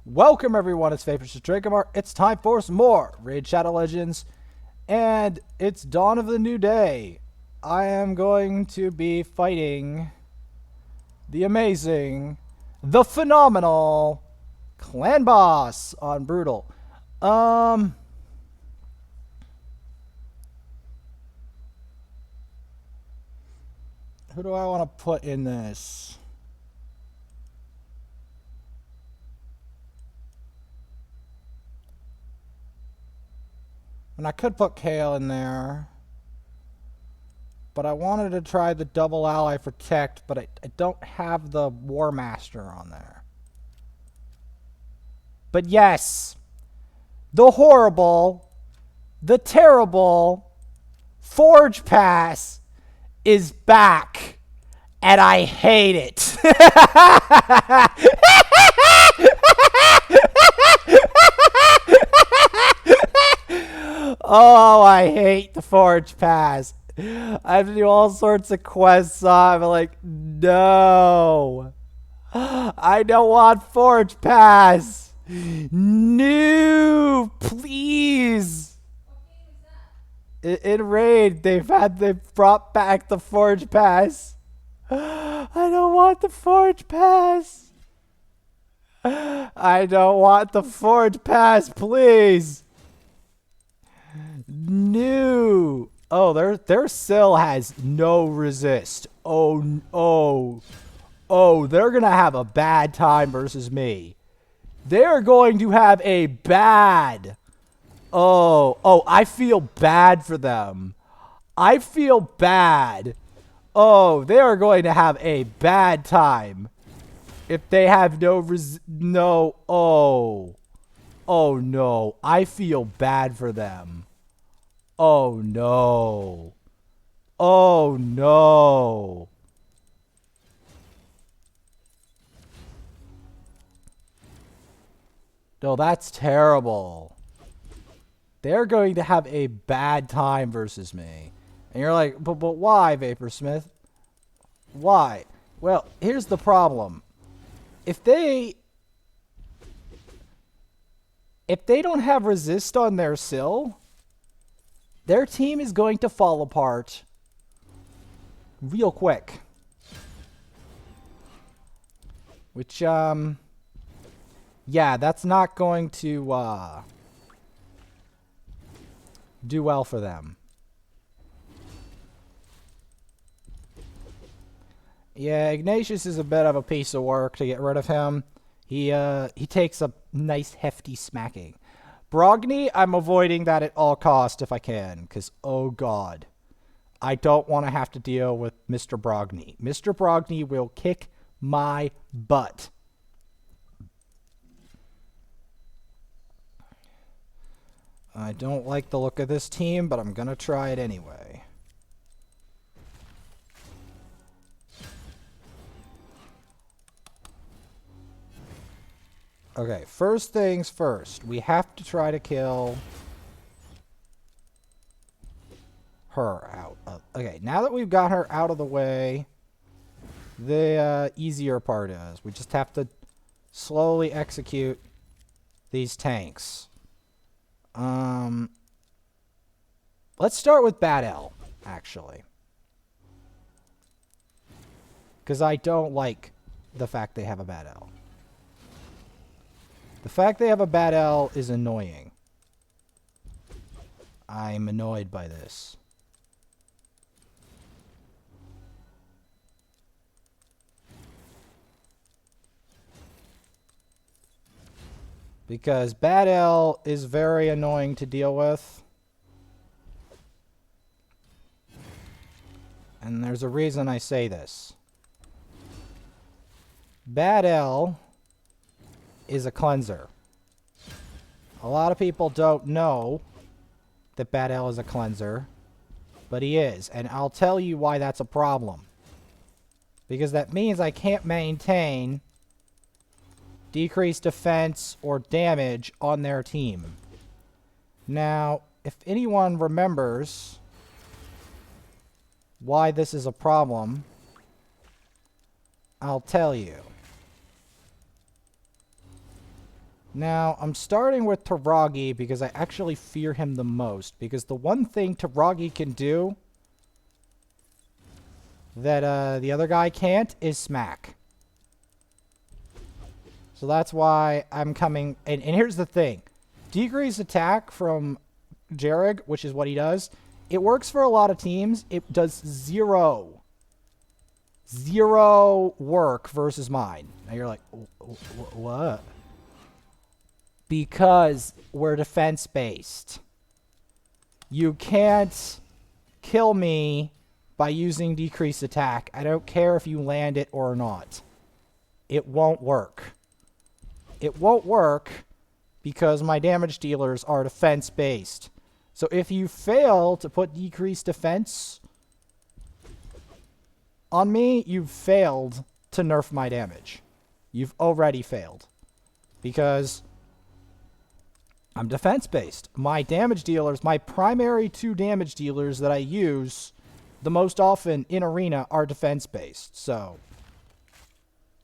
Welcome everyone, it's Vapors to Drakomar. It's time for some more Raid Shadow Legends, and it's dawn of the new day. I am going to be fighting the amazing, the phenomenal clan boss on Brutal. Who do I want to put in this? And I could put Kale in there. But I wanted to try the double ally for Protect, but I don't have the War Master on there. But yes, the horrible, the terrible Forge Pass is back. And I hate it. Oh, I hate the Forge Pass. I have to do all sorts of quests. I'm like, no. I don't want Forge Pass. No, please. In Raid, they've brought back the Forge Pass. I don't want the Forge Pass. I don't want the Forge Pass, please. No. Oh, their Syl has no resist. Oh, they're gonna have a bad time versus me. They're going to have a bad. Oh, I feel bad for them. I feel bad. Oh, they are going to have a bad time if they have no. Oh no, I feel bad for them. Oh no. Oh no. No, that's terrible. They're going to have a bad time versus me. And you're like, but why, Vaporsmith? Why? Well, here's the problem. If they don't have resist on their Syl, their team is going to fall apart real quick. Which, yeah, that's not going to, do well for them. Yeah, Ignatius is a bit of a piece of work to get rid of him. He takes a nice hefty smacking. Brogni, I'm avoiding that at all costs if I can, because, oh god, I don't want to have to deal with Mr. Brogni. Mr. Brogni will kick my butt. I don't like the look of this team, but I'm going to try it anyway. Okay, first things first. We have to try to kill her out. Okay, now that we've got her out of the way, the easier part is we just have to slowly execute these tanks. Let's start with Bad L, actually. Because I don't like the fact they have a Bad L. The fact they have a Bad L is annoying. I'm annoyed by this. Because Bad L is very annoying to deal with. And there's a reason I say this. Bad L is a cleanser. A lot of people don't know that Bad L is a cleanser, but he is. And I'll tell you why that's a problem. Because that means I can't maintain decreased defense or damage on their team. Now, if anyone remembers why this is a problem, I'll tell you. Now, I'm starting with Taragi because I actually fear him the most. Because the one thing Taragi can do that the other guy can't is smack. So that's why I'm coming... And here's the thing. Decrease attack from Jarrig, which is what he does, it works for a lot of teams. It does zero work versus mine. Now you're like, what? Because we're defense-based. You can't kill me by using decreased attack. I don't care if you land it or not. It won't work. It won't work because my damage dealers are defense-based. So if you fail to put decreased defense on me, you've failed to nerf my damage. You've already failed. Because I'm defense-based. My damage dealers, my primary 2 damage dealers that I use the most often in Arena are defense-based. So,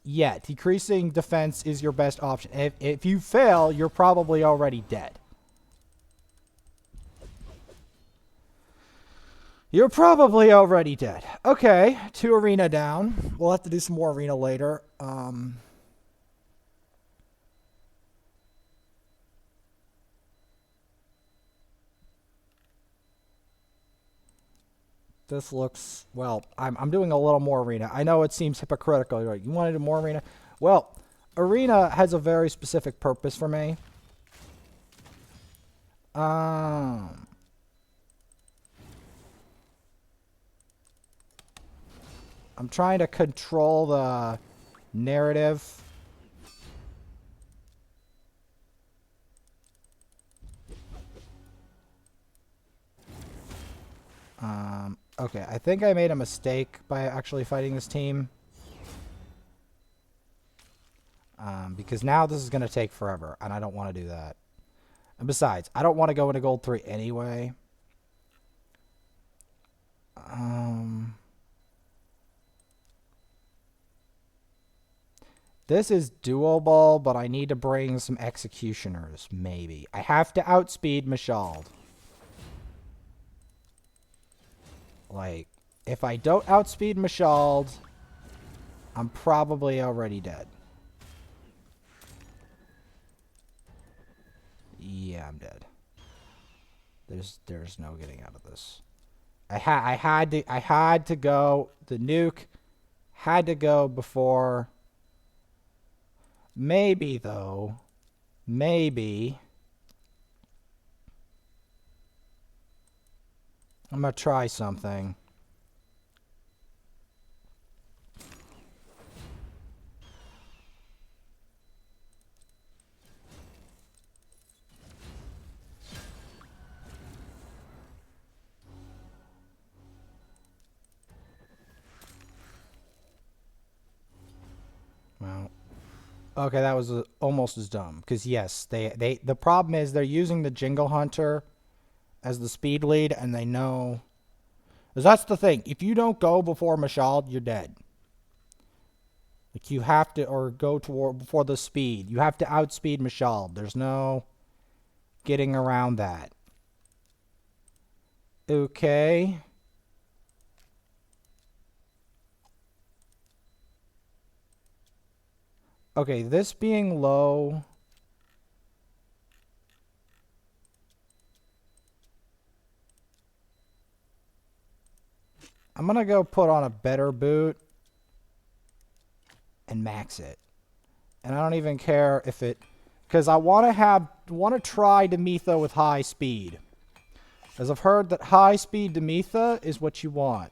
yeah, decreasing defense is your best option. If you fail, you're probably already dead. You're probably already dead. Okay, 2 Arena down. We'll have to do some more Arena later. This looks... Well, I'm doing a little more Arena. I know it seems hypocritical. You're like, you want to do more Arena? Well, Arena has a very specific purpose for me. I'm trying to control the narrative. Okay, I think I made a mistake by actually fighting this team. Because now this is going to take forever, and I don't want to do that. And besides, I don't want to go into Gold 3 anyway. This is doable, but I need to bring some executioners, maybe. I have to outspeed Mashald. Like, if I don't outspeed Mashald, I'm probably already dead. Yeah, I'm dead. There's no getting out of this. I had to go. The nuke had to go before. Maybe though. Maybe. I'm gonna try something. Well, okay, that was almost as dumb. Because yes, the problem is they're using the Jingle Hunter as the speed lead, and they know. Because that's the thing. If you don't go before Mashald, you're dead. Like you have to, or go toward before the speed. You have to outspeed Mashald. There's no getting around that. Okay. Okay, this being low. I'm going to go put on a better boot and max it. And I don't even care if it, because I want to try Demetha with high speed. As I've heard that high speed Demetha is what you want.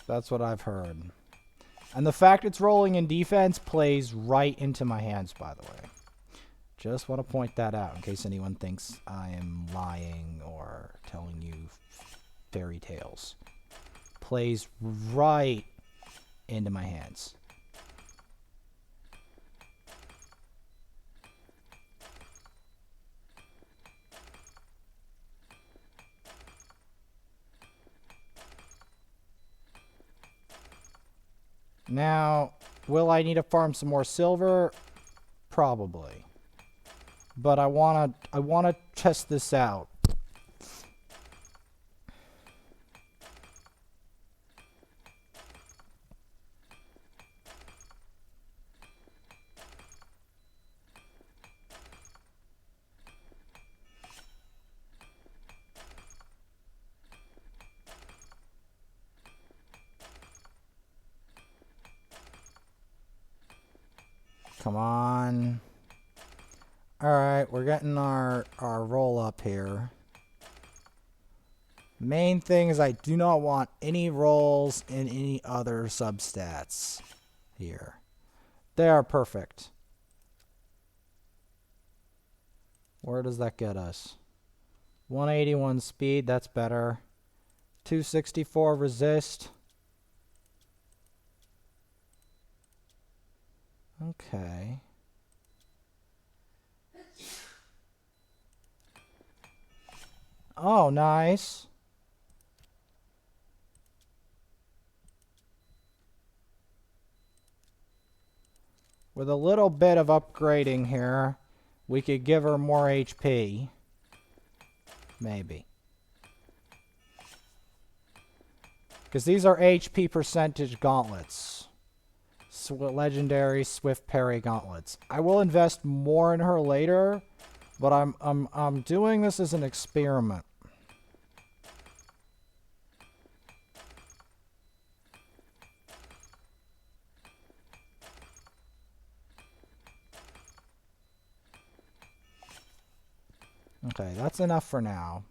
That's what I've heard. And the fact it's rolling in defense plays right into my hands, by the way. Just want to point that out in case anyone thinks I am lying or telling you fairy tales. Plays right into my hands. Now, will I need to farm some more silver? Probably. But I wanna test this out. Come on. Alright, we're getting our roll up here. Main thing is I do not want any rolls in any other substats here. They are perfect. Where does that get us? 181 speed, that's better. 264 resist. Okay. Oh, nice. With a little bit of upgrading here, we could give her more HP. Maybe. Because these are HP percentage gauntlets. Legendary Swift Parry gauntlets. I will invest more in her later, but I'm doing this as an experiment. Okay, that's enough for now.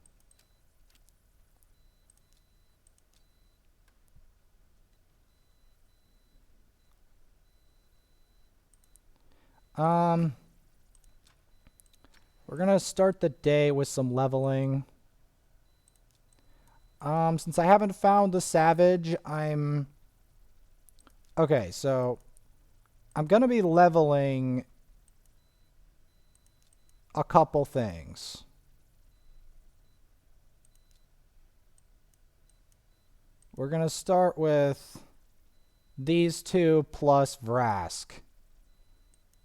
We're gonna start the day with some leveling. Since I haven't found the savage, okay, so I'm gonna be leveling a couple things. We're gonna start with these two plus Vrask.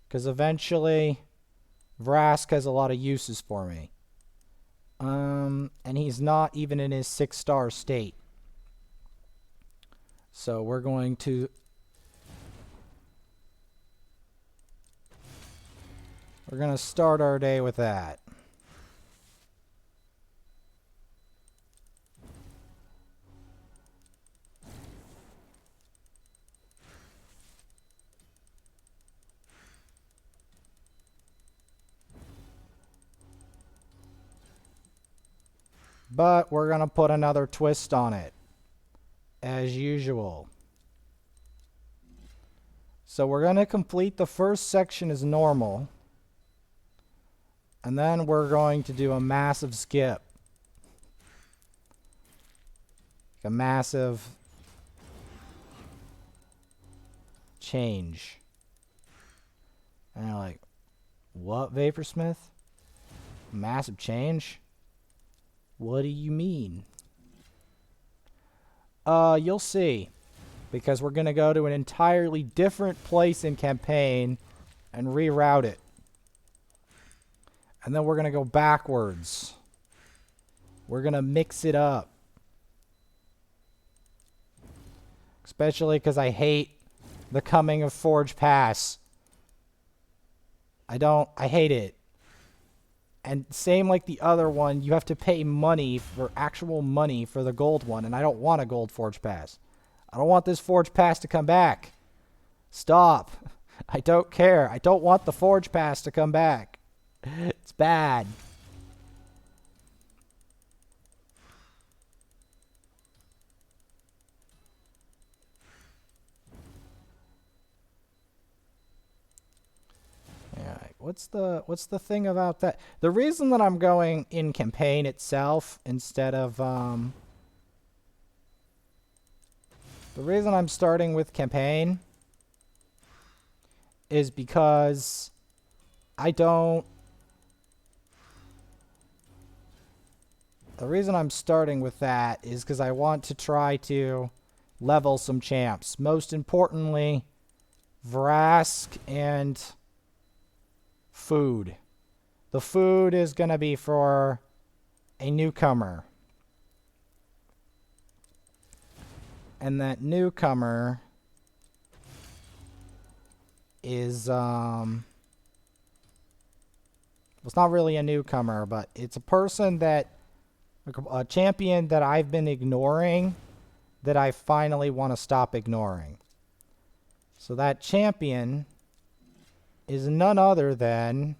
Because eventually, Vrask has a lot of uses for me. And he's not even in his 6-star state. So we're going to... We're going to start our day with that. But we're going to put another twist on it, as usual. So we're going to complete the first section as normal. And then we're going to do a massive skip. A massive change. And you're like, what, Vaporsmith? Massive change? What do you mean? You'll see. Because we're going to go to an entirely different place in campaign and reroute it. And then we're going to go backwards. We're going to mix it up. Especially because I hate the coming of Forge Pass. I hate it. And same like the other one, you have to pay money for actual money for the gold one. And I don't want a gold Forge Pass. I don't want this Forge Pass to come back. Stop. I don't care. I don't want the Forge Pass to come back. It's bad. What's the thing about that? The reason that I'm going in campaign itself instead of the reason I'm starting with campaign is because the reason I'm starting with that is because I want to try to level some champs. Most importantly, Vrask and food. The food is going to be for a newcomer. And that newcomer is, well, it's not really a newcomer, but it's a person that, a champion that I've been ignoring that I finally want to stop ignoring. So that champion is none other than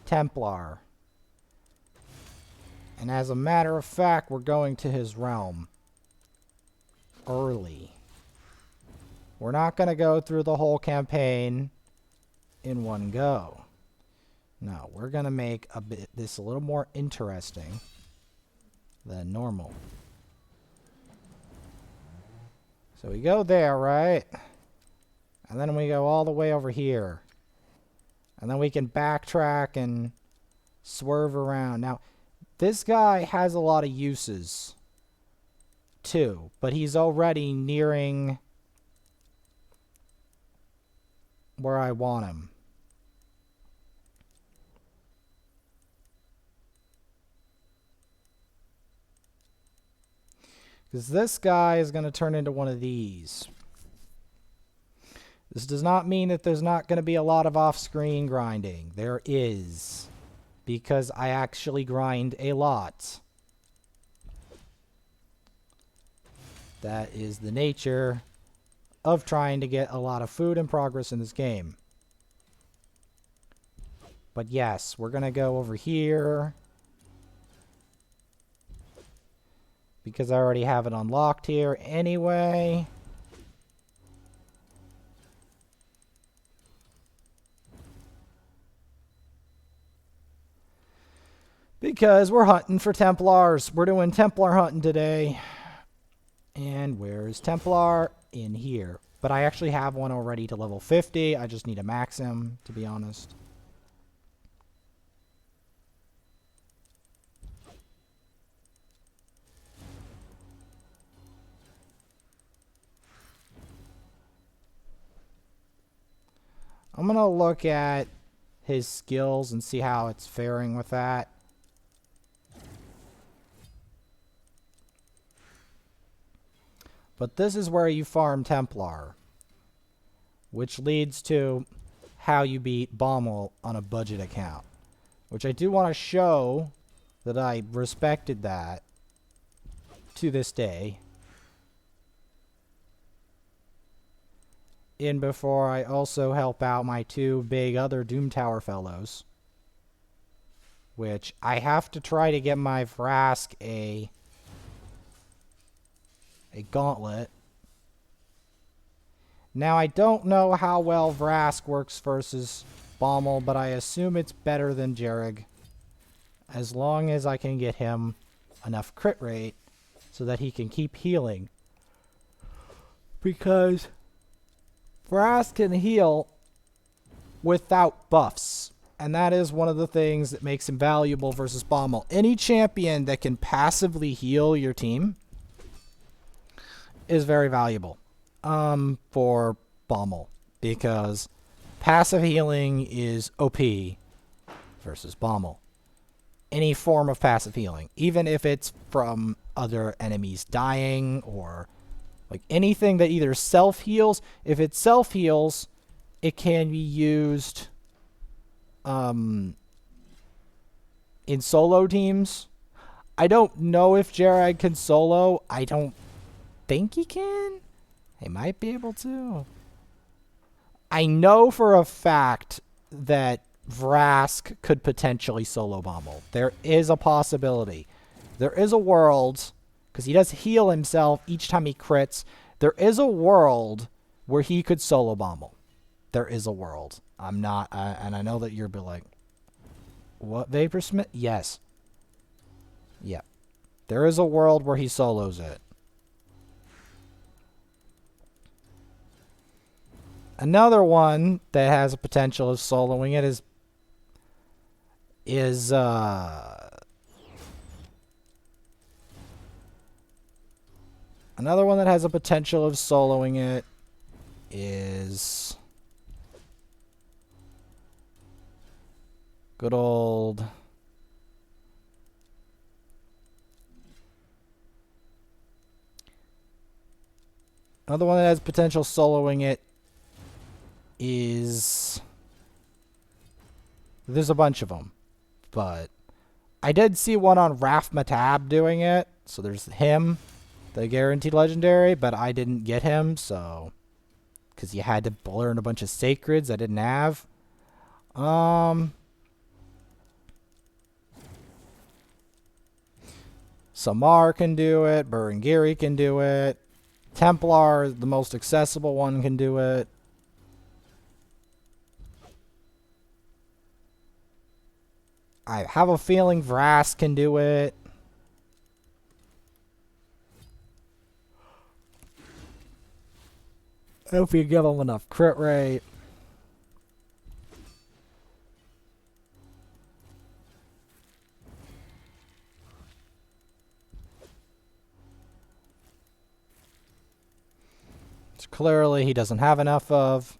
Templar. And as a matter of fact, we're going to his realm early. We're not going to go through the whole campaign in one go. No, we're going to make this a little more interesting than normal. So we go there, right? And then we go all the way over here. And then we can backtrack and swerve around. Now, this guy has a lot of uses, too. But he's already nearing where I want him. Because this guy is going to turn into one of these. This does not mean that there's not going to be a lot of off-screen grinding. There is. Because I actually grind a lot. That is the nature of trying to get a lot of food and progress in this game. But yes, we're going to go over here. Because I already have it unlocked here anyway. Because we're hunting for Templars. We're doing Templar hunting today. And where is Templar? In here. But I actually have one already to level 50. I just need to max him, to be honest. I'm going to look at his skills and see how it's faring with that. But this is where you farm Templar, which leads to how you beat Bommel on a budget account, which I do want to show that I respected that to this day. In before I also help out my two big other Doom Tower fellows, which I have to try to get my Vrask a gauntlet. Now I don't know how well Vrask works versus Bommel, but I assume it's better than Jerrig, as long as I can get him enough crit rate so that he can keep healing, because Vrask can heal without buffs, and that is one of the things that makes him valuable versus Bommel. Any champion that can passively heal your team is very valuable for Bommel, because passive healing is OP versus Bommel. Any form of passive healing, even if it's from other enemies dying or like anything that either self-heals. If it self-heals, it can be used in solo teams. I don't know if Jerrig can solo. I don't think he can. He might be able to. I know for a fact that Vrask could potentially solo Bommel. There is a possibility. There is a world, because he does heal himself each time he crits. There is a world where he could solo Bommel. There is a world. I'm not, and I know that you're be like, what, Vaporsmith? Yes. Yeah. There is a world where he solos it. Another one that has a potential of soloing it is Another one that has a potential of soloing it is good old another one that has potential soloing it is there's a bunch of them, but I did see one on Raf Matab doing it, so there's him, the guaranteed legendary, but I didn't get him, so because you had to learn a bunch of sacreds I didn't have. Samar can do it, Burengiri can do it, Templar, the most accessible one, can do it. I have a feeling Vras can do it. If you give him enough crit rate. Which clearly he doesn't have enough of.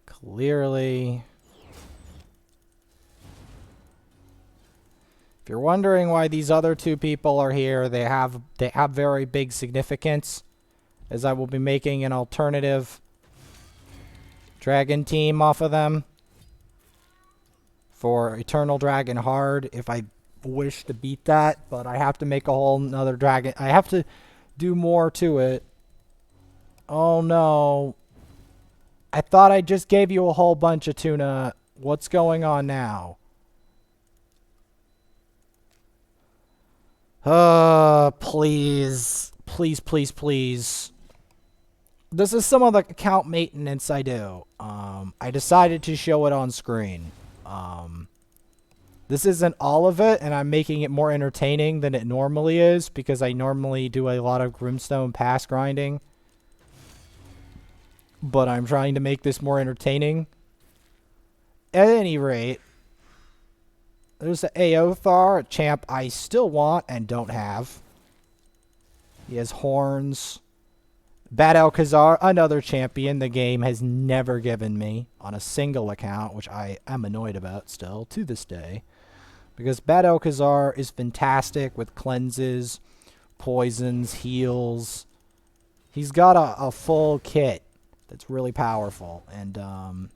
Clearly. If you're wondering why these other two people are here, they have very big significance, as I will be making an alternative dragon team off of them for Eternal Dragon Hard if I wish to beat that, but I have to make a whole nother dragon. I have to do more to it. Oh no. I thought I just gave you a whole bunch of tuna. What's going on now? Please. Please, please, please. This is some of the account maintenance I do. I decided to show it on screen. This isn't all of it, and I'm making it more entertaining than it normally is, because I normally do a lot of Grimstone pass grinding. But I'm trying to make this more entertaining. At any rate, there's the Aothar, a champ I still want and don't have. He has horns. Bad Alcazar, another champion the game has never given me on a single account, which I am annoyed about still to this day. Because Bad Alcazar is fantastic with cleanses, poisons, heals. He's got a full kit that's really powerful, and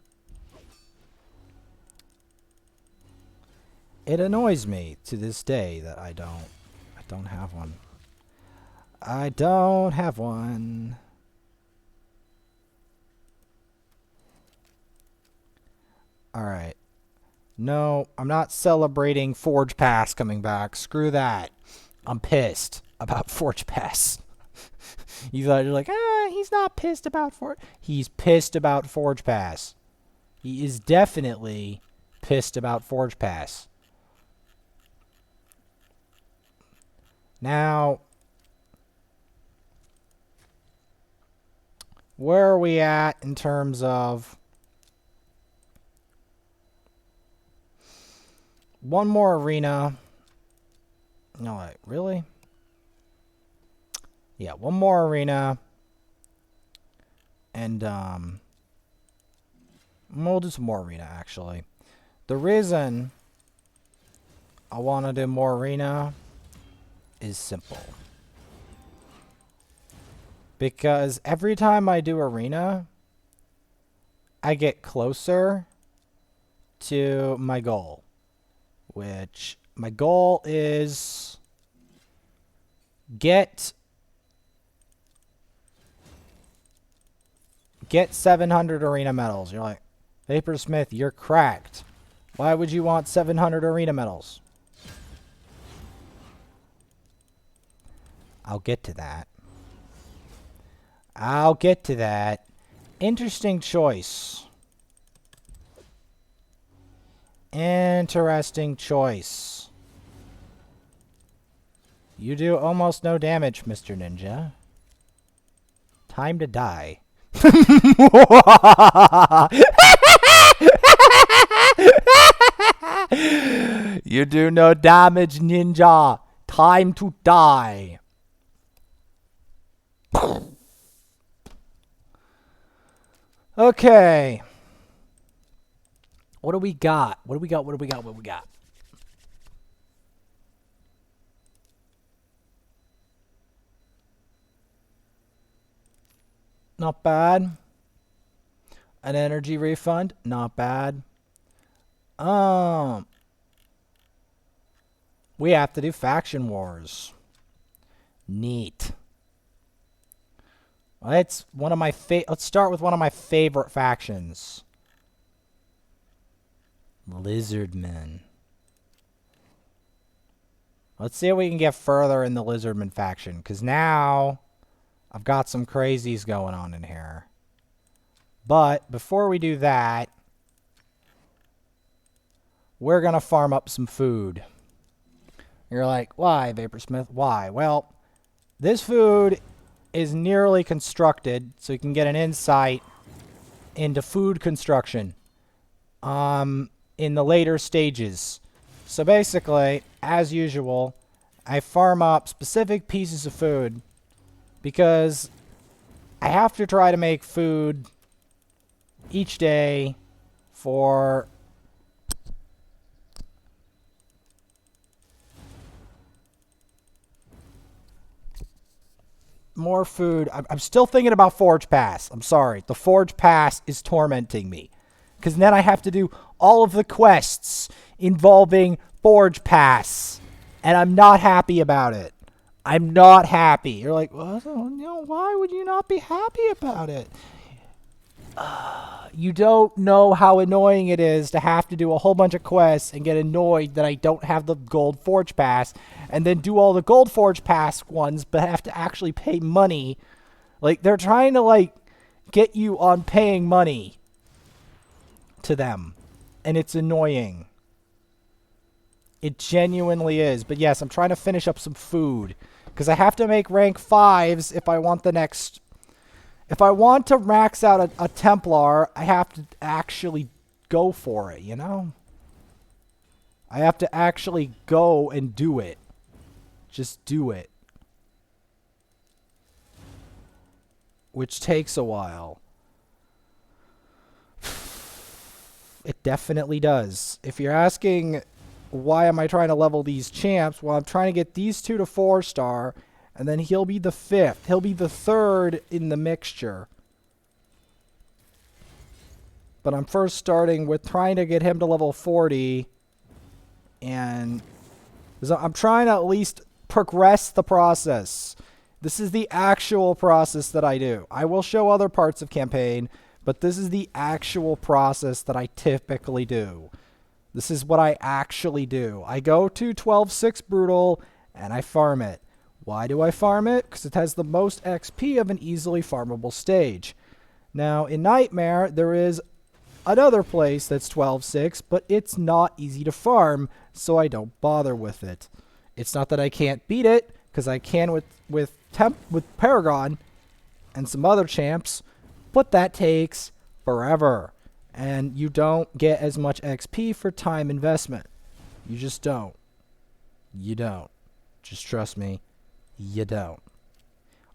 it annoys me to this day that I don't have one. I don't have one. Alright. No, I'm not celebrating Forge Pass coming back. Screw that. I'm pissed about Forge Pass. You guys are like, he's not pissed about Forge. He's pissed about Forge Pass. He is definitely pissed about Forge Pass. Now, where are we at in terms of one more arena? No, wait, really? Yeah, one more arena. And, we'll do some more arena, actually. The reason I want to do more arena is simple. Because every time I do arena, I get closer to my goal. Which, my goal is get 700 arena medals. You're like, Vaporsmith, you're cracked. Why would you want 700 arena medals? I'll get to that. I'll get to that. Interesting choice. Interesting choice. You do almost no damage, Mr. Ninja. Time to die. You do no damage, ninja. Time to die. Okay. What do we got? What do we got? What do we got? What do we got? Not bad. An energy refund. Not bad. We have to do faction wars. Neat. Let's start with one of my favorite factions. Lizardmen. Let's see if we can get further in the Lizardman faction, because now I've got some crazies going on in here. But before we do that, we're going to farm up some food. You're like, why, Vaporsmith? Why? Well, this food is nearly constructed, so you can get an insight into food construction in the later stages. So basically, as usual, I farm up specific pieces of food because I have to try to make food each day for more food. I'm still thinking about Forge Pass. I'm sorry. The Forge Pass is tormenting me. Because then I have to do all of the quests involving Forge Pass. And I'm not happy about it. I'm not happy. You're like, well, why would you not be happy about it? You don't know how annoying it is to have to do a whole bunch of quests and get annoyed that I don't have the Gold Forge Pass, and then do all the Gold Forge Pass ones, but have to actually pay money. Like, they're trying to, like, get you on paying money to them, and it's annoying. It genuinely is. But yes, I'm trying to finish up some food, because I have to make rank 5s if I want the next... If I want to max out a Templar, I have to actually go for it, you know? I have to actually go and do it. Just do it. Which takes a while. It definitely does. If you're asking, why am I trying to level these champs? Well, I'm trying to get these two to 4-star. And then he'll be the 5th. He'll be the 3rd in the mixture. But I'm first starting with trying to get him to level 40. And I'm trying to at least progress the process. This is the actual process that I do. I will show other parts of campaign, but this is the actual process that I typically do. This is what I actually do. I go to 12-6 Brutal, and I farm it. Why do I farm it? Because it has the most XP of an easily farmable stage. Now, in Nightmare, there is another place that's 12-6, but it's not easy to farm, so I don't bother with it. It's not that I can't beat it, because I can with Paragon and some other champs, but that takes forever. And you don't get as much XP for time investment. You just don't. You don't. Just trust me. You don't.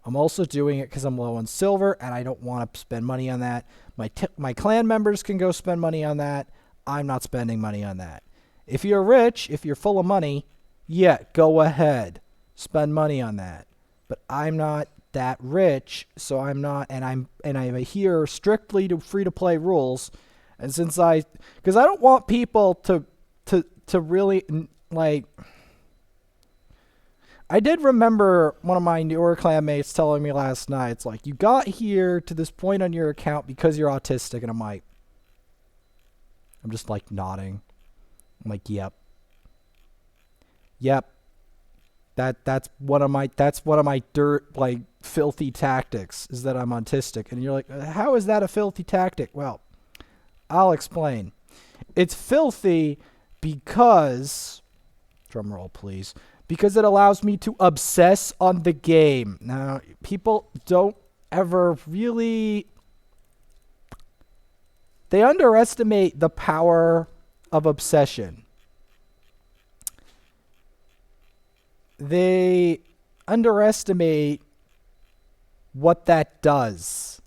I'm also doing it because I'm low on silver, and I don't want to spend money on that. My clan members can go spend money on that. I'm not spending money on that. If you're rich, if you're full of money, yeah, go ahead. Spend money on that. But I'm not that rich, so I'm not, and I'm here strictly to free-to-play rules. And since because I don't want people to really, like... I did remember one of my newer clanmates telling me last night, it's like, you got here to this point on your account because you're autistic, and I'm just like nodding. I'm like, yep. Yep. That's one of my dirt, like, filthy tactics, is that I'm autistic. And you're like, how is that a filthy tactic? Well, I'll explain. It's filthy because, drum roll please, because it allows me to obsess on the game. Now, people don't ever really... They underestimate the power of obsession. they underestimate what that does,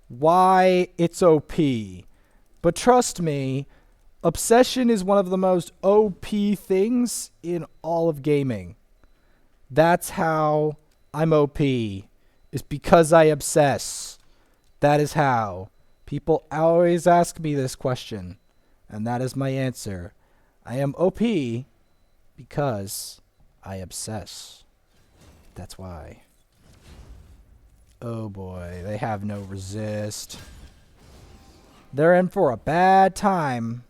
why it's OP. But trust me, obsession is one of the most OP things in all of gaming. That's how I'm OP, is because I obsess. That is how. People always ask me this question, and that is my answer. I am OP because I obsess. That's why. Oh boy, they have no resist. They're in for a bad time.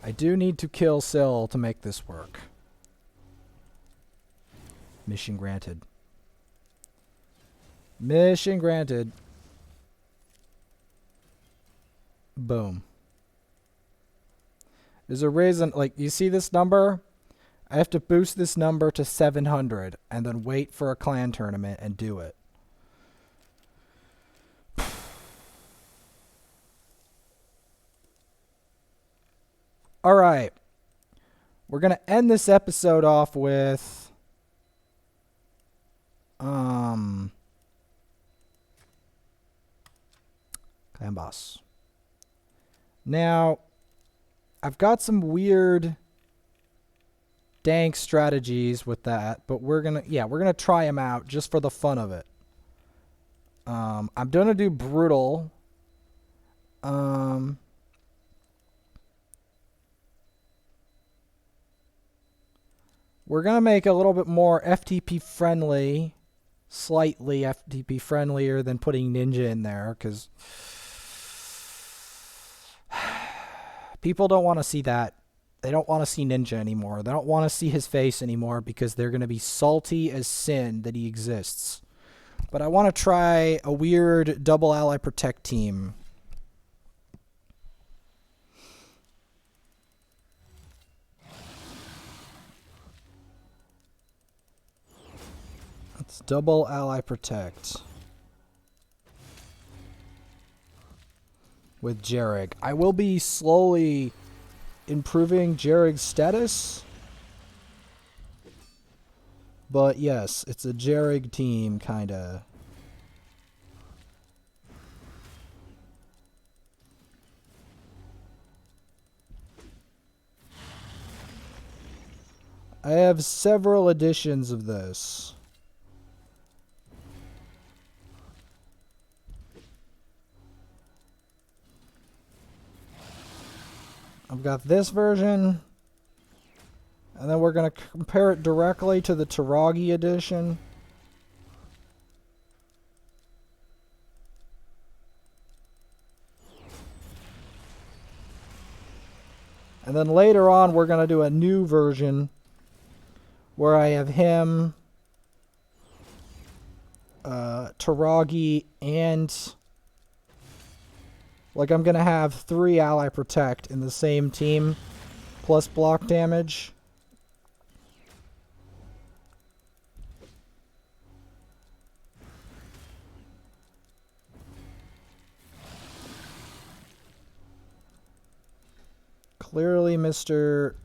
I do need to kill Syl to make this work. Mission granted. Mission granted. Boom. There's a reason, like, you see this number? I have to boost this number to 700 and then wait for a clan tournament and do it. Alright. We're going to end this episode off with clan boss. Now, I've got some weird dank strategies with that, but we're gonna try them out just for the fun of it. I'm gonna do brutal. We're gonna make a little bit more FTP friendly, slightly FTP friendlier than putting ninja in there, because people don't want to see that. They don't want to see Ninja anymore. They don't want to see his face anymore because they're going to be salty as sin that he exists. But I want to try a weird double ally protect team. It's double ally protect. With Jarrig. I will be slowly improving Jarrig's status. But yes, it's a Jarrig team, kinda. I have several editions of this. I've got this version, and then we're going to compare it directly to the Taragi edition. And then later on, we're going to do a new version where I have him, Taragi, and like I'm going to have 3 ally protect in the same team, plus block damage. Clearly, Mr.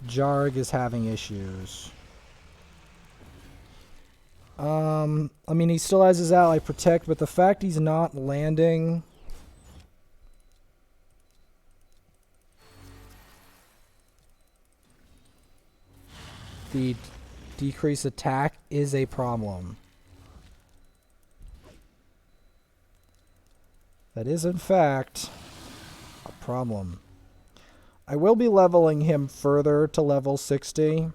Jarg is having issues. I mean, he still has his ally protect, but the fact he's not landing the decreased attack is a problem. That is, in fact, a problem. I will be leveling him further to level 60.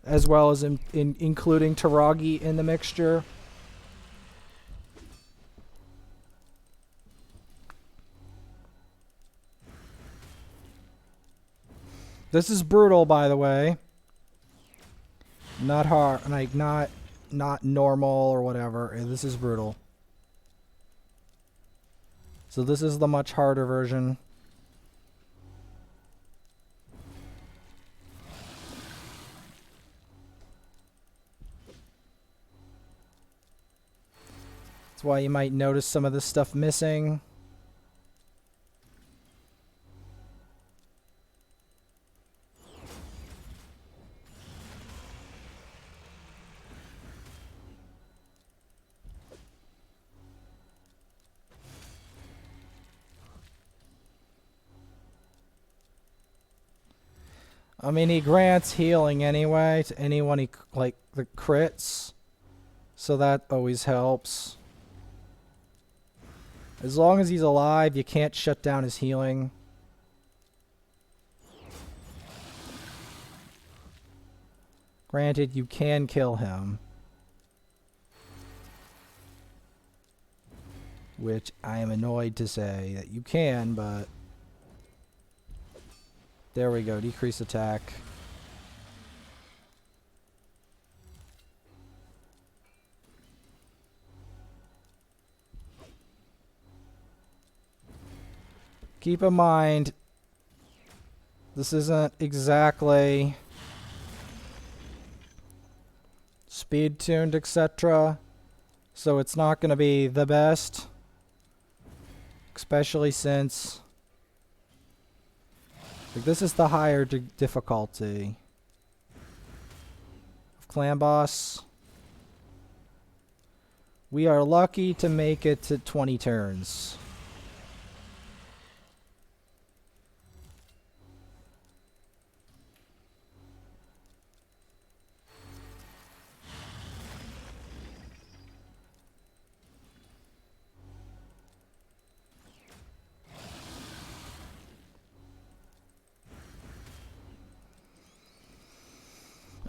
As well as including Taragi in the mixture. This is brutal, by the way. Not hard, like not normal or whatever. This is brutal. So this is the much harder version. That's why you might notice some of this stuff missing. I mean, he grants healing anyway to anyone he, like, the crits. So that always helps. As long as he's alive, you can't shut down his healing. Granted, you can kill him. Which I am annoyed to say that you can, but... There we go, decrease attack. Keep in mind, this isn't exactly speed tuned, etc. So it's not going to be the best. Especially since... Like, this is the higher difficulty of Clan Boss. We are lucky to make it to 20 turns.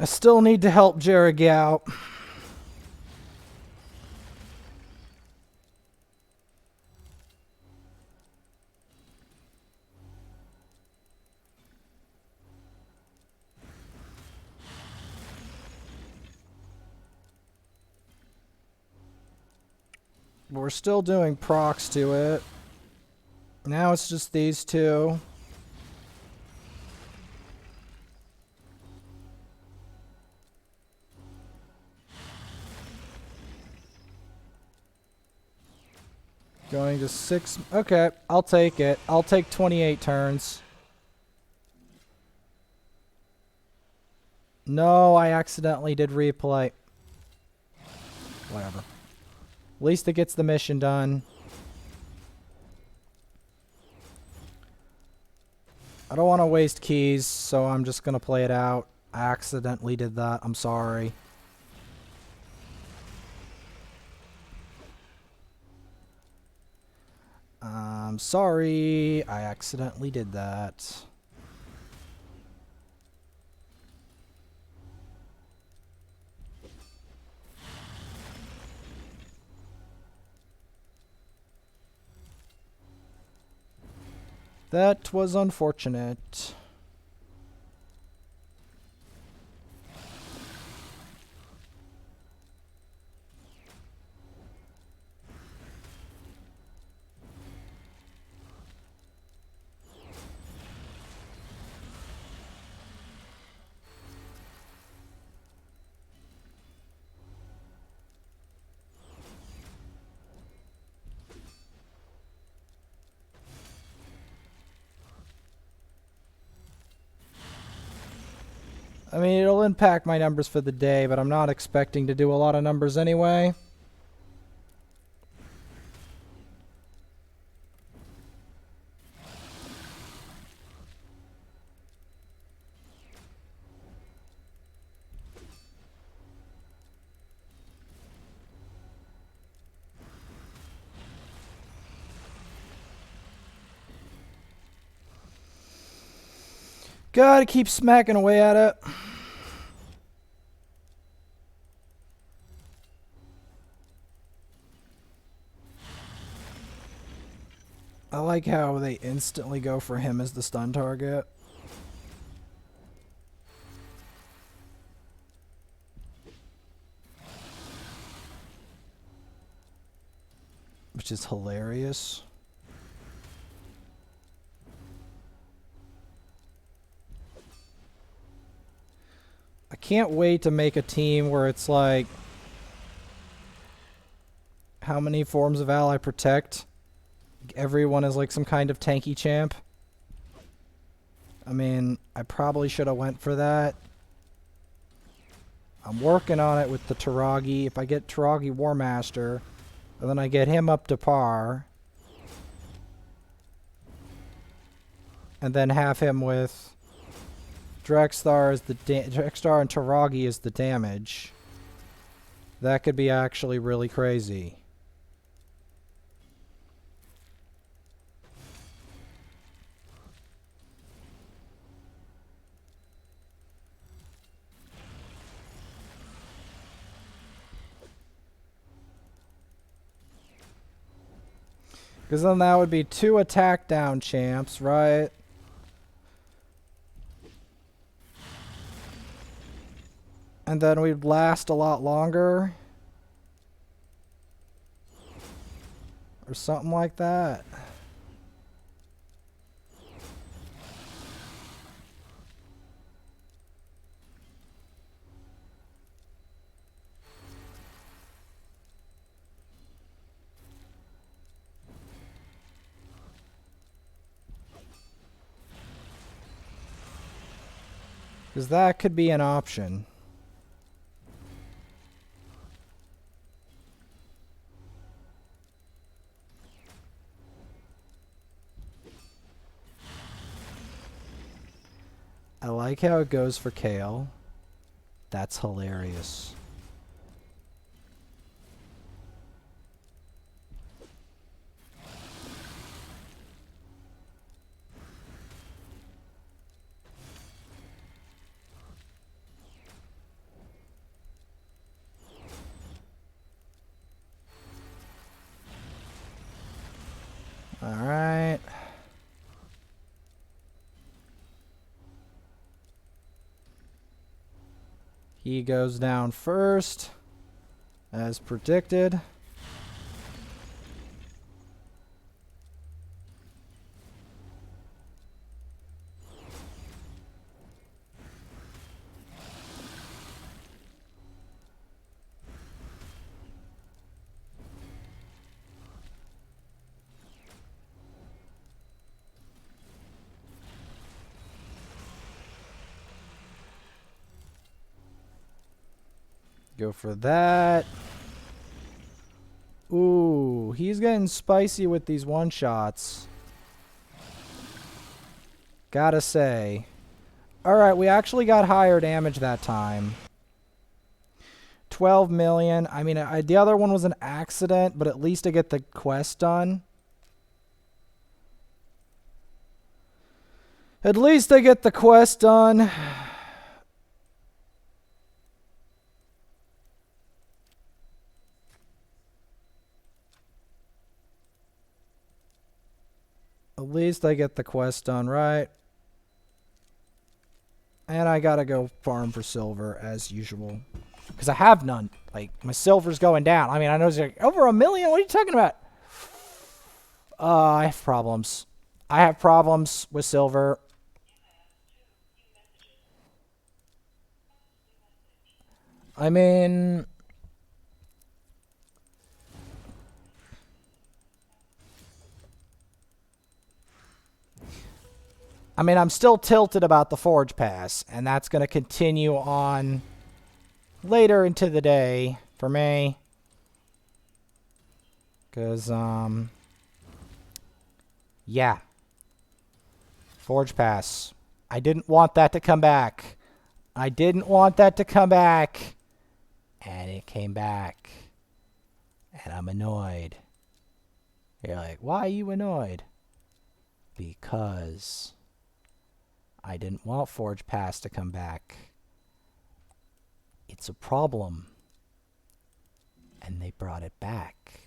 I still need to help Jared out. We're still doing procs to it. Now it's just these two. Going to 6. Okay, I'll take it. I'll take 28 turns. No, I accidentally did replay. Whatever. At least it gets the mission done. I don't want to waste keys, so I'm just going to play it out. I accidentally did that. I'm sorry. I'm sorry, I accidentally did that. That was unfortunate. I mean, it'll impact my numbers for the day, but I'm not expecting to do a lot of numbers anyway. Gotta keep smacking away at it. I like how they instantly go for him as the stun target. Which is hilarious. I can't wait to make a team where it's like How many forms of ally protect? Everyone is like some kind of tanky champ. I mean, I probably should have went for that. I'm working on it with the Taragi. If I get Taragi War Master, and then I get him up to par, and then have him with Drexthar as the Drexthar and Taragi as the damage, that could be actually really crazy. Because then that would be 2 attack down champs, right? And then we'd last a lot longer. Or something like that. Because that could be an option. I like how it goes for Kale. That's hilarious. Alright. He goes down first, as predicted. Go for that. Ooh, he's getting spicy with these one-shots. Gotta say. Alright, we actually got higher damage that time. 12 million. I mean, the other one was an accident, but at least I get the quest done. At least I get the quest done. At least I get the quest done, right? And I gotta go farm for silver, as usual. Because I have none. Like, my silver's going down. I mean, I know it's like, over 1 million? What are you talking about? I have problems. I have problems with silver. I mean... I'm still tilted about the Forge Pass, and that's going to continue on later into the day for me. Because, yeah. Forge Pass. I didn't want that to come back. I didn't want that to come back. And it came back. And I'm annoyed. You're like, why are you annoyed? Because... I didn't want Forge Pass to come back. It's a problem. And they brought it back.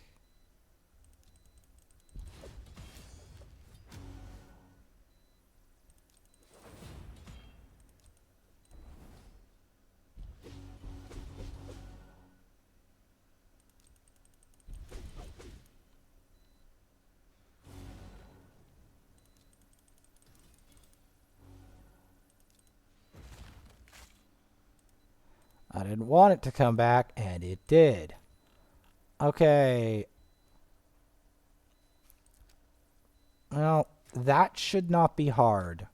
I didn't want it to come back, and it did. Okay. Well, that should not be hard.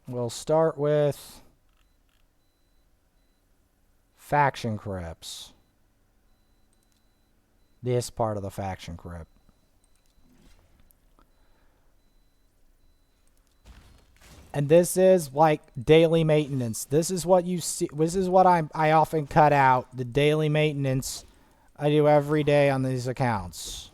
We'll start with faction crypts. This part of the faction crypt. And this is like daily maintenance. This is what you see. This is what I often cut out. The daily maintenance I do every day on these accounts.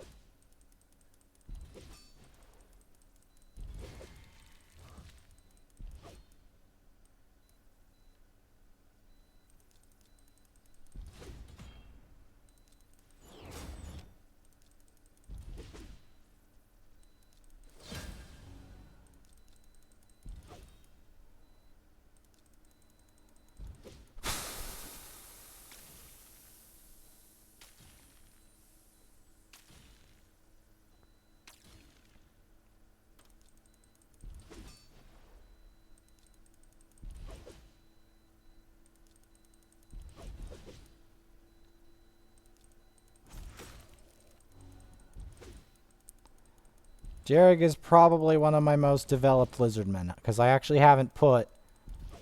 Jarrig is probably one of my most developed lizardmen, because I actually haven't put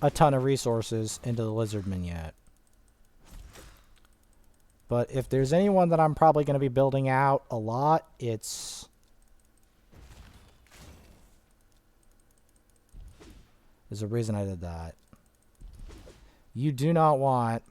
a ton of resources into the lizardmen yet. But if there's anyone that I'm probably going to be building out a lot, it's... There's a reason I did that. You do not want...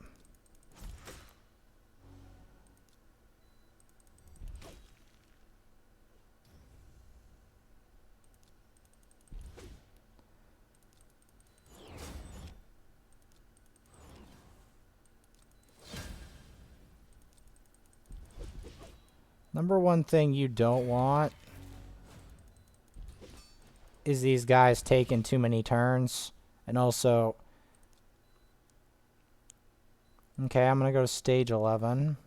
Number one thing you don't want is these guys taking too many turns. And also... Okay, I'm going to go to stage 11.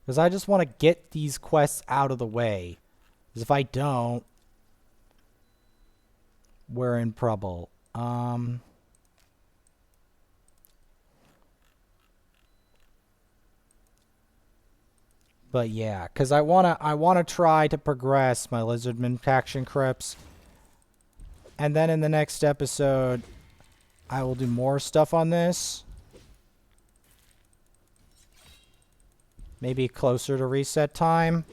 Because I just want to get these quests out of the way. Because if I don't, we're in trouble. But yeah, because I wanna try to progress my Lizardman faction crypts. And then in the next episode, I will do more stuff on this. Maybe closer to reset time.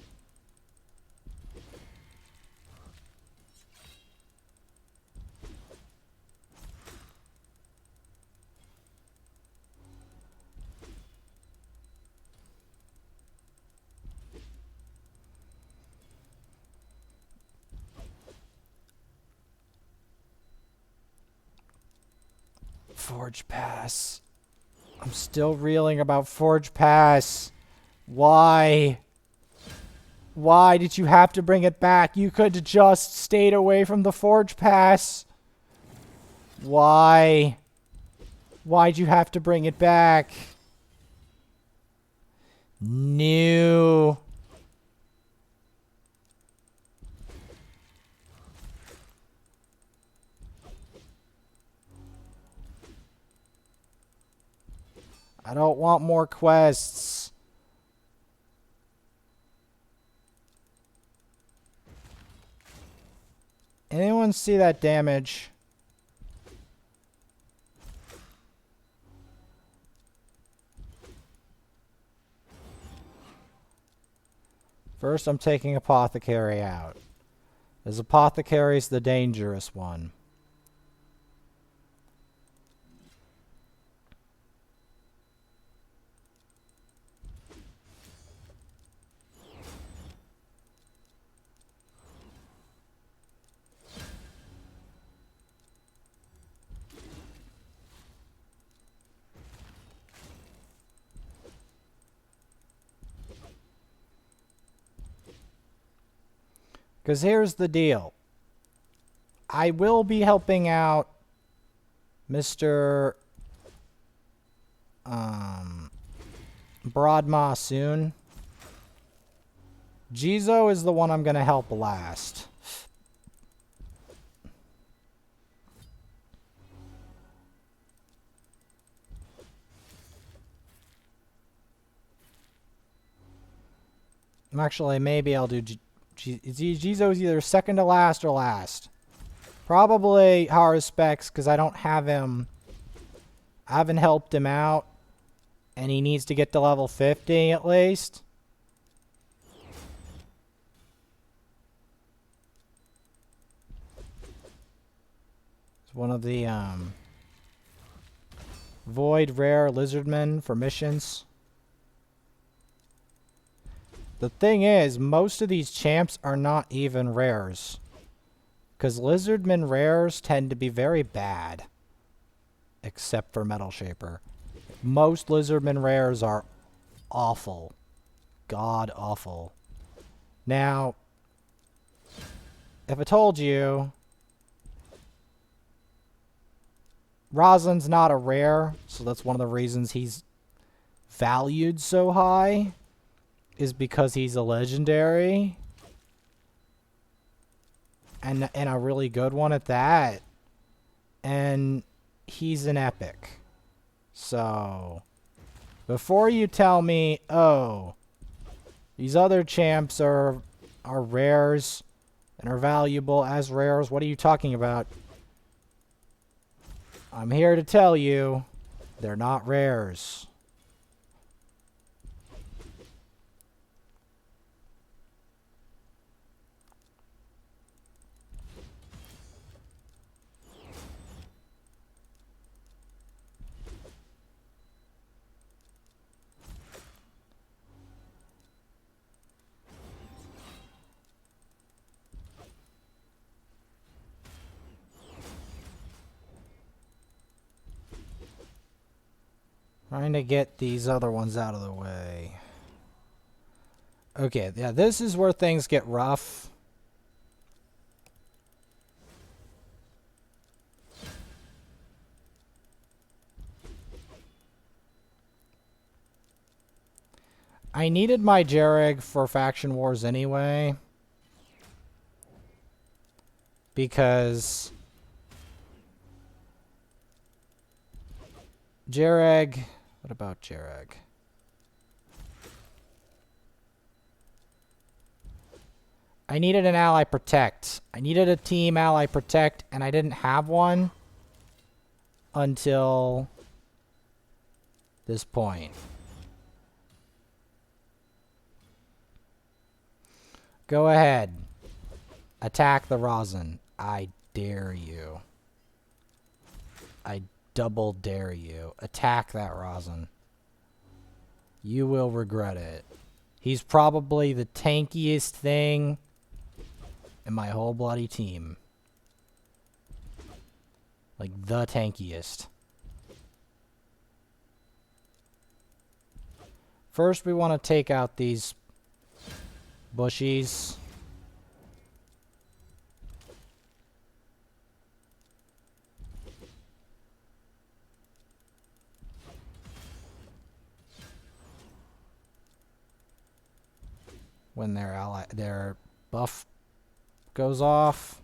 Forge Pass. I'm still reeling about Forge Pass. Why? Why did you have to bring it back? You could have just stayed away from the Forge Pass. Why? Why'd you have to bring it back? No. I don't want more quests. Anyone see that damage? First, I'm taking Apothecary out. As Apothecary's the dangerous one. Because here's the deal. I will be helping out Mr. Broadmaw soon. Jizo is the one I'm going to help last. Actually, maybe I'll do Jizo's either second to last or last. Probably Haruspex, because I don't have him. I haven't helped him out. And he needs to get to level 50 at least. It's one of the Void Rare Lizardmen for missions. The thing is, most of these champs are not even rares. Because Lizardmen rares tend to be very bad. Except for Metal Shaper. Most Lizardmen rares are awful. God awful. Now, if I told you Rosin's not a rare, so that's one of the reasons he's valued so high, is because he's a legendary. And a really good one at that. And he's an epic. So, before you tell me, oh, these other champs are rares and are valuable as rares, what are you talking about? I'm here to tell you, they're not rares. Trying to get these other ones out of the way. Okay, yeah, this is where things get rough. I needed my Jareg for Faction Wars anyway. Because Jareg... What about Jareg? I needed an ally protect. I needed a team ally protect, and I didn't have one until this point. Go ahead. Attack the Rosin. I dare you. I double dare you. Attack that Rosin. You will regret it. He's probably the tankiest thing in my whole bloody team. Like, the tankiest. First, we want to take out these bushies. When their buff goes off.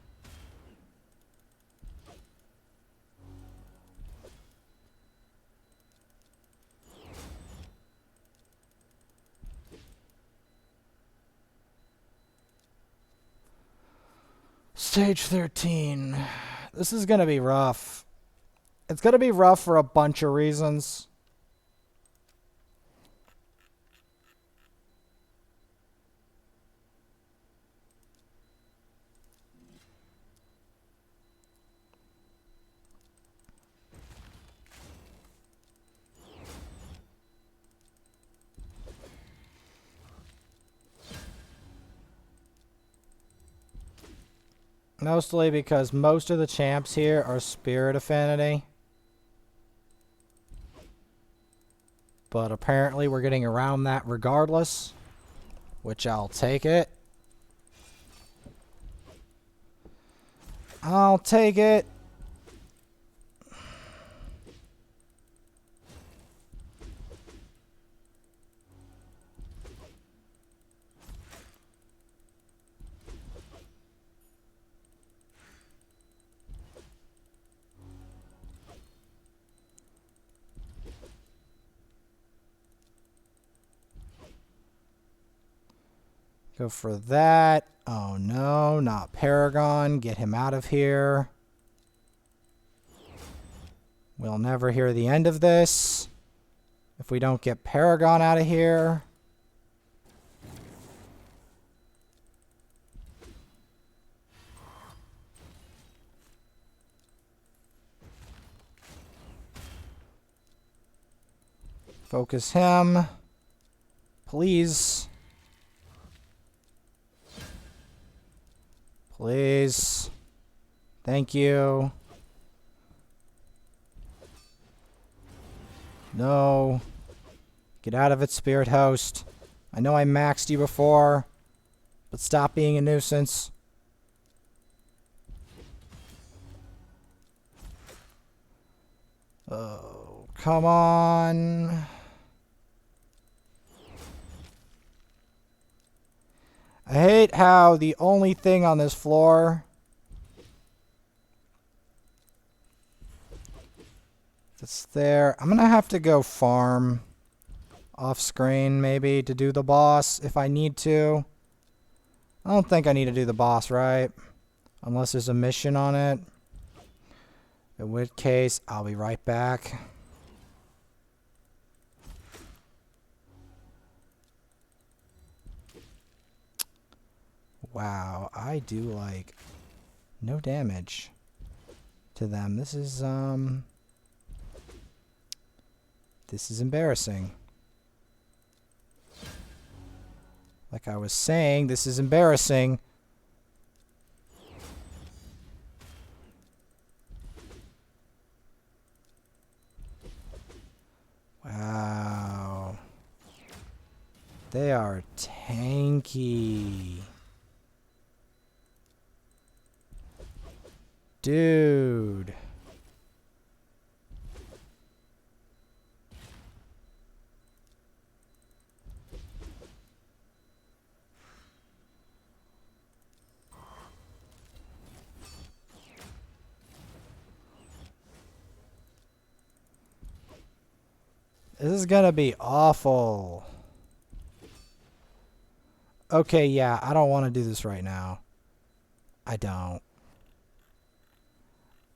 Stage 13. This is gonna be rough. It's gonna be rough for a bunch of reasons. Mostly because most of the champs here are Spirit Affinity. But apparently we're getting around that regardless. Which I'll take it. I'll take it. Go for that. Oh no, not Paragon. Get him out of here. We'll never hear the end of this if we don't get Paragon out of here. Focus him. Please. Please. Thank you. No. Get out of it, Spirit Host. I know I maxed you before, but stop being a nuisance. Oh, come on. I hate how the only thing on this floor that's there. I'm gonna have to go farm off screen maybe to do the boss if I need to. I don't think I need to do the boss, right? Unless there's a mission on it. In which case, I'll be right back. Wow, I do like no damage to them. This is embarrassing. Like I was saying, this is embarrassing. Wow. They are tanky. Dude. This is gonna be awful. Okay, yeah, I don't want to do this right now. I don't.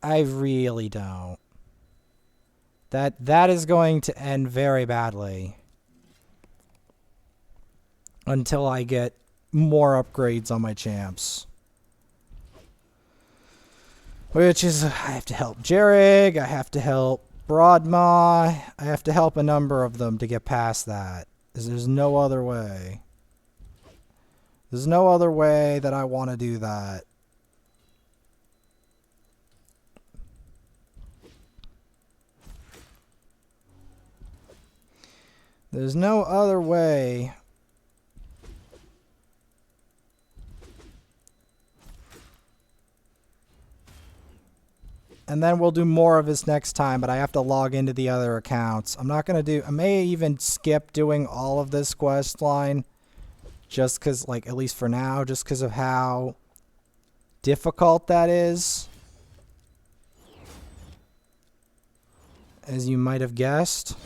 I really don't. That is going to end very badly. Until I get more upgrades on my champs. Which is, I have to help Jarrig, I have to help Broadmaw, I have to help a number of them to get past that. There's no other way. There's no other way that I want to do that. There's no other way. And then we'll do more of this next time, but I have to log into the other accounts. I'm not going to do... I may even skip doing all of this quest line. Just because, like, at least for now, just because of how difficult that is. As you might have guessed.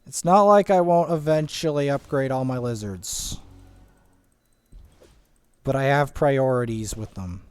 It's not like I won't eventually upgrade all my lizards. But I have priorities with them.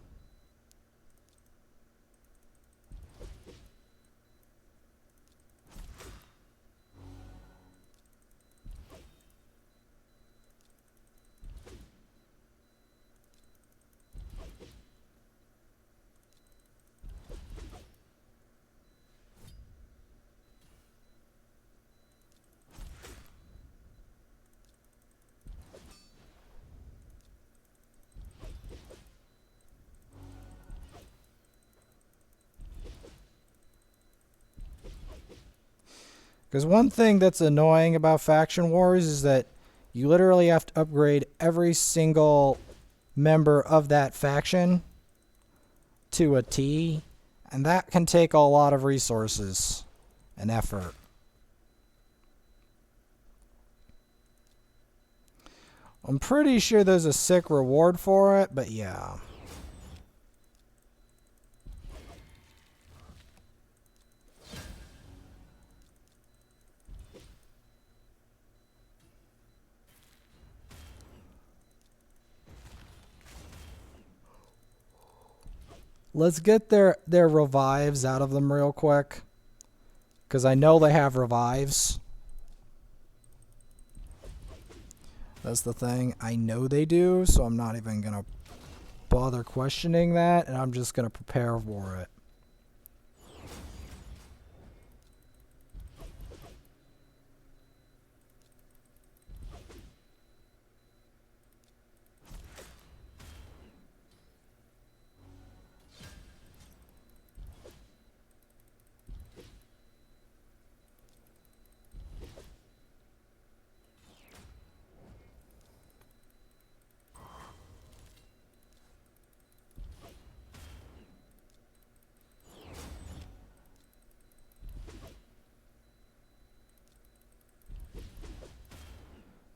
Because one thing that's annoying about Faction Wars is that you literally have to upgrade every single member of that faction to a T, and that can take a lot of resources and effort. I'm pretty sure there's a sick reward for it, but yeah. Let's get their revives out of them real quick. Because I know they have revives. That's the thing. I know they do, so I'm not even going to bother questioning that, and I'm just going to prepare for it.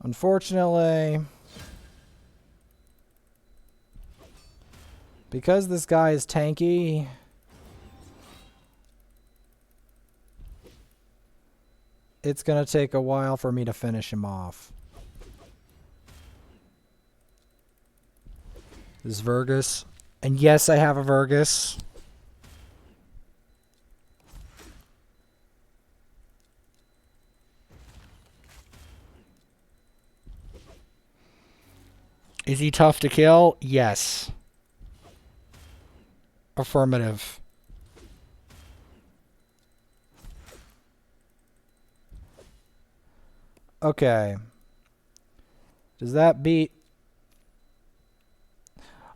Unfortunately, because this guy is tanky, it's going to take a while for me to finish him off. This is Virgus. And yes, I have a Virgus. Is he tough to kill? Yes. Affirmative. Okay. Does that beat...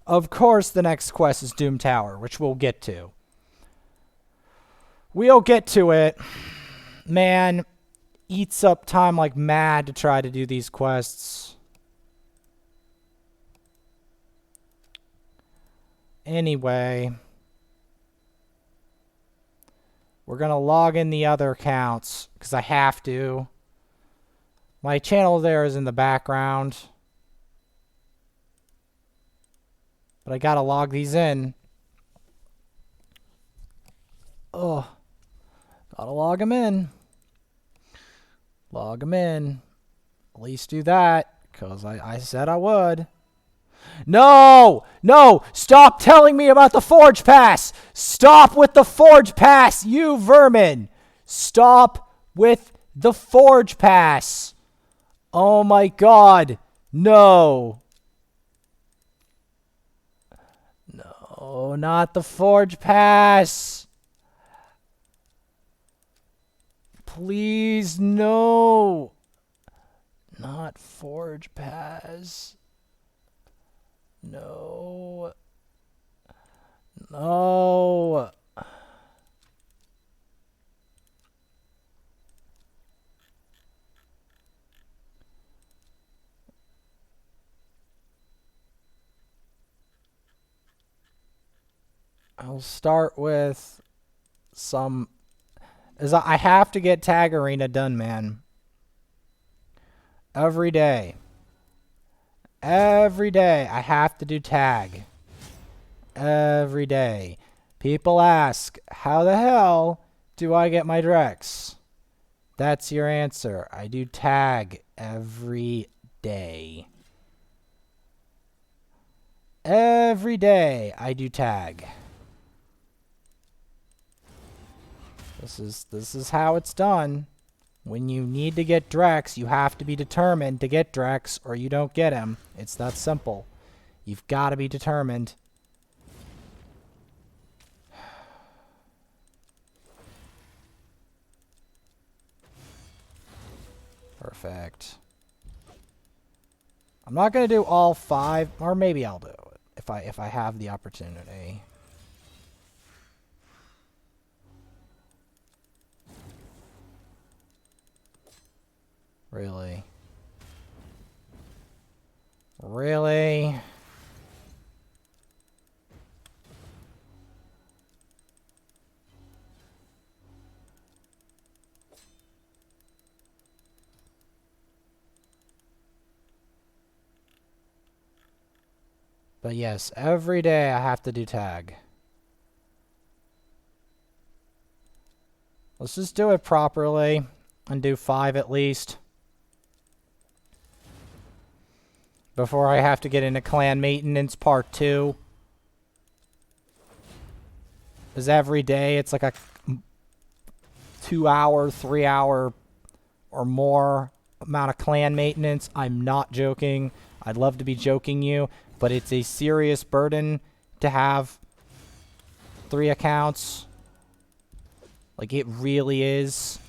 Of course, the next quest is Doom Tower, which we'll get to. We'll get to it. Man, eats up time like mad to try to do these quests. Anyway, we're going to log in the other accounts because I have to. My channel there is in the background. But I got to log these in. Oh, got to log them in. Log them in. At least do that because I said I would. No! No! Stop telling me about the Forge Pass! Stop with the Forge Pass, you vermin! Stop with the Forge Pass! Oh my god! No! No, not the Forge Pass! Please, no! Not Forge Pass. No. No. I'll start with some... I have to get Tag Arena done, man. Every day. Every day I have to do tag. Every day. People ask, how the hell do I get my Drex? That's your answer. I do tag every day. Every day I do tag. This is how it's done. When you need to get Drex, you have to be determined to get Drex or you don't get him. It's that simple. You've got to be determined. Perfect. I'm not going to do all 5, or maybe I'll do it if I have the opportunity. Really? Really? But yes, every day I have to do tag. Let's just do it properly and do 5 at least. Before I have to get into clan maintenance part 2. Because every day it's like a 2 hour, 3 hour or more amount of clan maintenance. I'm not joking. I'd love to be joking you, but it's a serious burden to have 3 accounts. Like, it really is.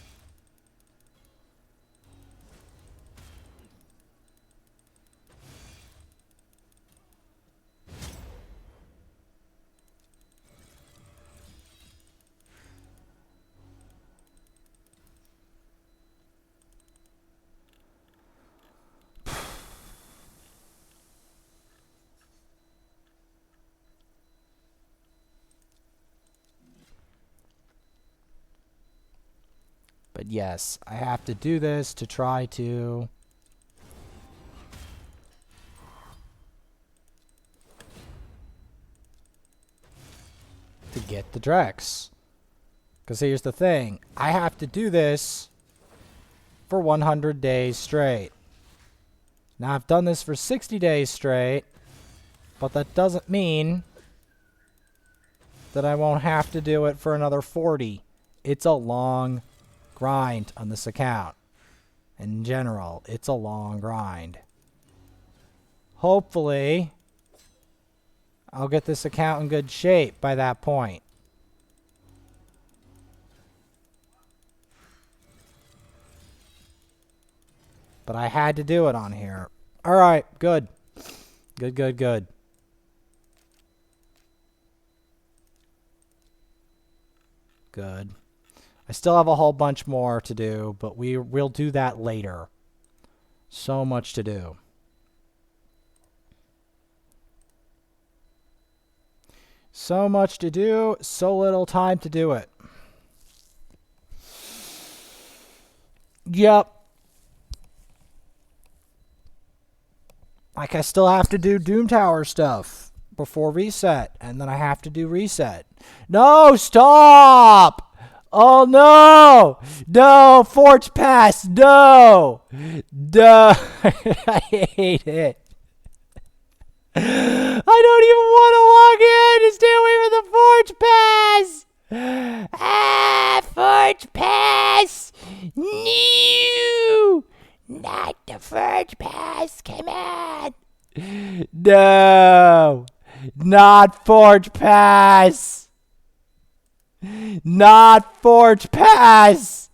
But yes, I have to do this to try to get the Drex. Because here's the thing. I have to do this for 100 days straight. Now, I've done this for 60 days straight, but that doesn't mean that I won't have to do it for another 40. It's a long grind on this account. In general, it's a long grind. Hopefully, I'll get this account in good shape by that point. But I had to do it on here. Alright, good. Good, good, good. Good. I still have a whole bunch more to do, but we'll do that later. So much to do. So much to do, so little time to do it. Yep. Like, I still have to do Doom Tower stuff before reset, and then I have to do reset. No, stop! Oh, no! No, Forge Pass, no! No! I hate it. I don't even want to log in to stay away from the Forge Pass! Ah, Forge Pass! No! Not the Forge Pass, come on! No! Not Forge Pass! Not Forge Pass!